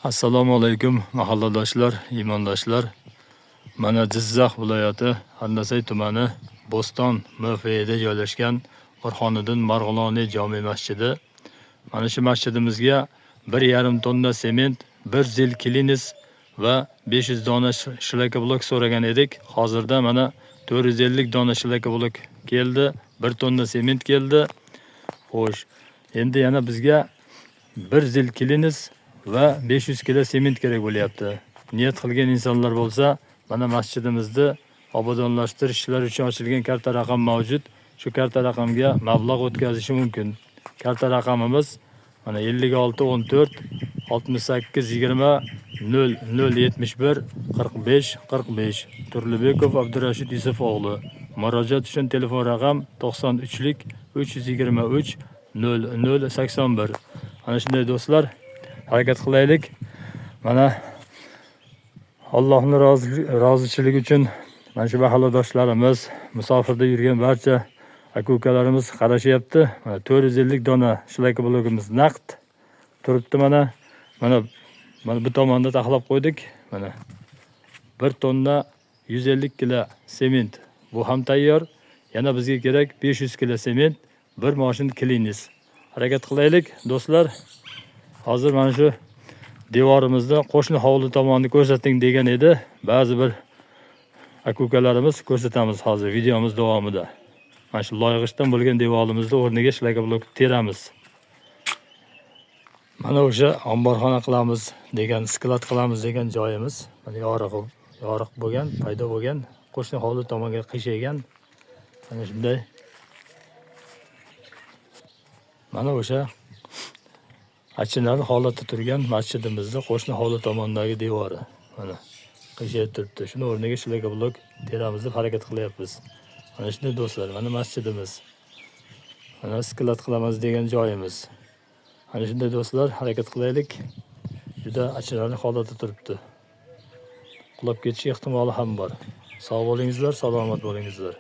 Assalomu alaykum mahalladoshlar, iymondoshlar. Mana Jizzax viloyati Handasay tumani Bo'ston mavqeida joylashgan Burxoniddin Marg'iloniy jome masjidi. Mana shu masjidimizga 1,5 tonna sement, 1 zil kliniz va 500 dona shlaka blok so'ragan edik. Hozirda mana 450 dona shlaka blok keldi, 1 tonna sement keldi. Xo'sh, endi yana bizga 1 zil kliniz va 500 kilo sement kerak bo'lyapti. Niyat qilgan insonlar bo'lsa, mana masjidimizni obodonlashtirish ishlari uchun ochilgan karta raqam mavjud. Shu karta raqamga mablag' o'tkazishi mumkin. Karta raqamimiz mana 56 14 68 20 0071 45 45. Turlibekov Abdurashid Yusuf o'g'li. Murojaat uchun telefon raqam 93lik 323 0081. Ana shunday do'stlar, harakat qilaylik. Mana Allohning roziligi uchun mana shu mahalladoshlarimiz, musofirda yurgan barcha aka-ukalarimiz qarashyapti. Mana 450 dona shlaka blogimiz naqd turibdi mana. Mana bu tomonda taxlab qo'ydik. Mana 1 tonna 150 kilo sement. Bu ham tayyor. Yana bizga kerak 500 kilo sement, 1 mashin kliniz. Harakat qilaylik do'stlar. Hozir mana shu devorimizda qo'shni hovli tomonni ko'rsating degan edi. Ba'zi bir aka-ukalarimiz ko'rsatamiz hozir videomiz davomida. Mana shu loyig'ishdan bo'lgan devorimizni o'rniga shlaka blok teramiz. Mana o'sha omborxona qilamiz degan, sklad qilamiz degan joyimiz. Mana yoriq bo'lgan, paydo bo'lgan, qo'shni hovli tomonga qiyshaygan. Mana shunday. Mana o'sha achinarli holatda turgan masjidimizning qo'shni hovli tomondagi devori. Mana qiyshayib turibdi. Shuni o'rniga shlaka blok teramiz deb harakat qilyapmiz. Mana shunday do'stlar, mana masjidimiz. Mana sklad qilamiz degan joyimiz. Ana shunday do'stlar, harakat qilaylik. Juda achinarli holatda turibdi. Qulab ketish ehtimoli ham bor. Sog' bo'lingizlar, salomat bo'lingizlar.